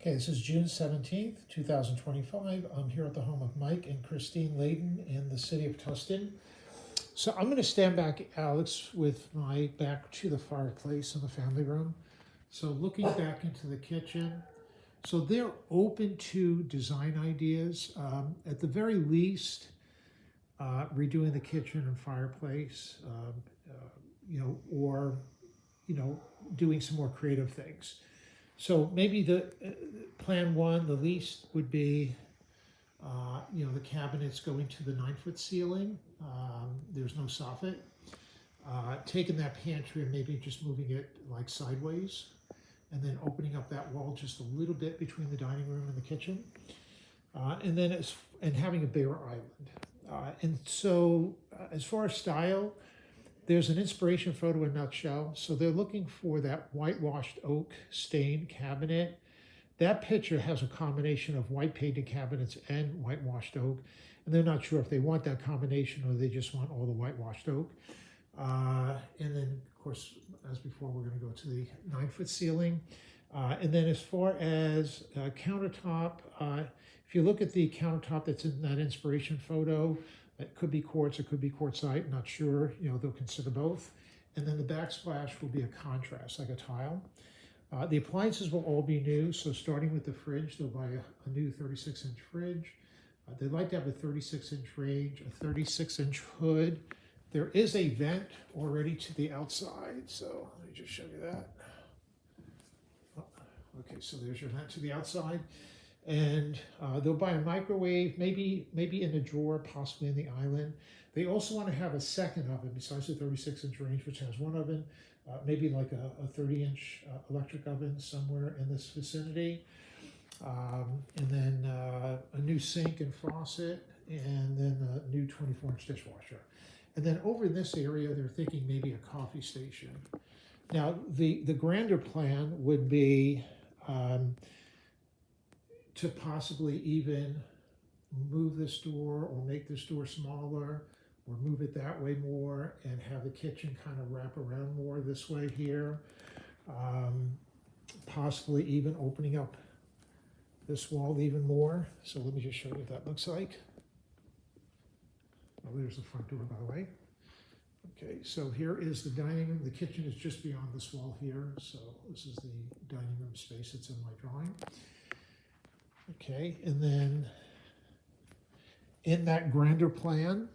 Okay, this is June 17th, 2025. I'm here at the home of Mike and Christine Layden in the city of Tustin. So I'm going to stand back, Alex, with my back to the fireplace in the family room. So looking back into the kitchen. So they're open to design ideas. At the very least, redoing the kitchen and fireplace, or, doing some more creative things. So maybe the plan one, the least would be, the cabinets going to the 9-foot ceiling. There's no soffit. Taking that pantry and maybe just moving it like sideways, and then opening up that wall just a little bit between the dining room and the kitchen, and having a bare island. And so, as far as style, there's an inspiration photo in a nutshell. So they're looking for that whitewashed oak stained cabinet. That picture has a combination of white painted cabinets and whitewashed oak. And they're not sure if they want that combination or they just want all the whitewashed oak. And then, of course, as before, we're going to go to the 9-foot ceiling. And then as far as countertop, if you look at the countertop that's in that inspiration photo, it could be quartz, it could be quartzite, not sure, they'll consider both. And then the backsplash will be a contrast, like a tile. The appliances will all be new, so starting with the fridge, they'll buy a new 36-inch fridge. They'd like to have a 36-inch range, a 36-inch hood. There is a vent already to the outside, so let me just show you that. Okay, so there's your vent to the outside. And they'll buy a microwave, maybe in a drawer, possibly in the island. They also want to have a second oven besides the 36-inch range, which has one oven, maybe like a 30-inch electric oven somewhere in this vicinity. And then a new sink and faucet, and then a new 24-inch dishwasher. And then over in this area, they're thinking maybe a coffee station. Now, the grander plan would be to possibly even move this door or make this door smaller or move it that way more and have the kitchen kind of wrap around more this way here. Possibly even opening up this wall even more. So let me just show you what that looks like. Oh, there's the front door, by the way. Okay, so here is the dining room. The kitchen is just beyond this wall here. So this is the dining room space that's in my drawing. Okay, and then in that grander plan,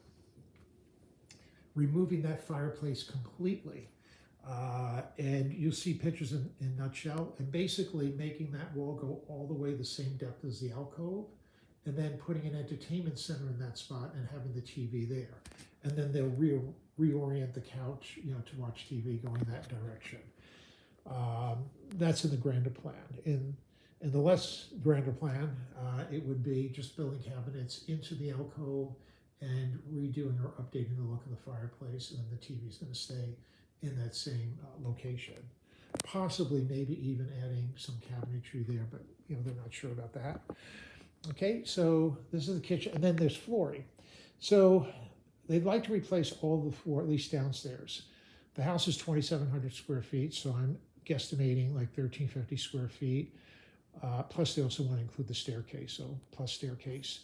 removing that fireplace completely. And you'll see pictures in nutshell, and basically making that wall go all the way the same depth as the alcove, and then putting an entertainment center in that spot and having the TV there. And then they'll reorient the couch, to watch TV going that direction. That's in the grander plan. In the less grander plan, it would be just building cabinets into the alcove and redoing or updating the look of the fireplace, and then the TV is going to stay in that same location. Possibly, maybe even adding some cabinetry there, but they're not sure about that. Okay, so this is the kitchen, and then there's flooring. So they'd like to replace all the floor, at least downstairs. The house is 2,700 square feet, so I'm guesstimating like 1,350 square feet. Plus, they also want to include the staircase, so plus staircase.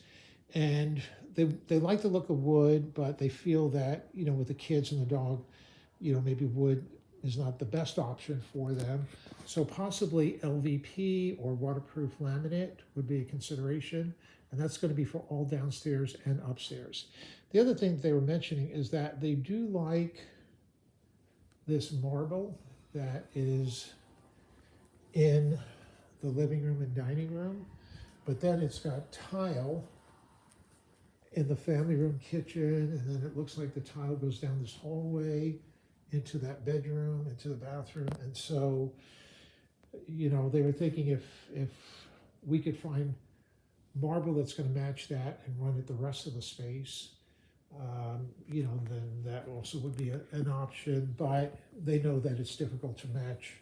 And they like the look of wood, but they feel that, with the kids and the dog, maybe wood is not the best option for them. So possibly LVP or waterproof laminate would be a consideration. And that's going to be for all downstairs and upstairs. The other thing they were mentioning is that they do like this marble that is in the living room and dining room, but then it's got tile in the family room kitchen, and then it looks like the tile goes down this hallway into that bedroom, into the bathroom. And so, they were thinking if we could find marble that's going to match that and run it the rest of the space, then that also would be an option. But they know that it's difficult to match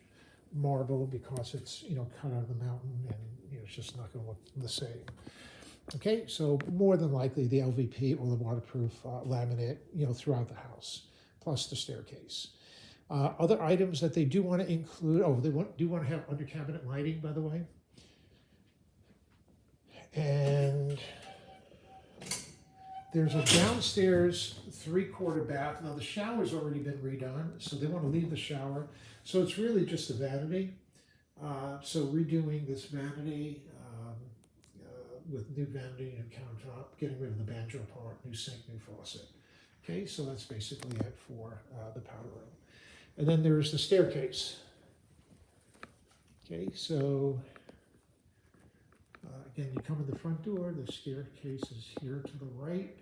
marble because it's cut out of the mountain, and it's just not going to look the same. Okay, so more than likely the LVP or the waterproof laminate throughout the house, plus the staircase. Other items that they do want to include, do want to have under cabinet lighting, by the way. And there's a downstairs 3/4 bath. Now the shower's already been redone, so they want to leave the shower. So it's really just a vanity. So redoing this vanity with new vanity, new countertop, getting rid of the banjo part, new sink, new faucet. Okay, so that's basically it for the powder room. And then there's the staircase. Okay, so again, you come in the front door, the staircase is here to the right.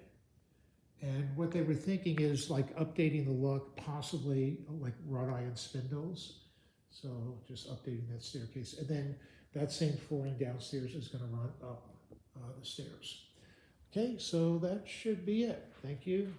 And what they were thinking is like updating the look, possibly like wrought iron spindles. So just updating that staircase. And then that same flooring downstairs is going to run up the stairs. Okay, so that should be it. Thank you.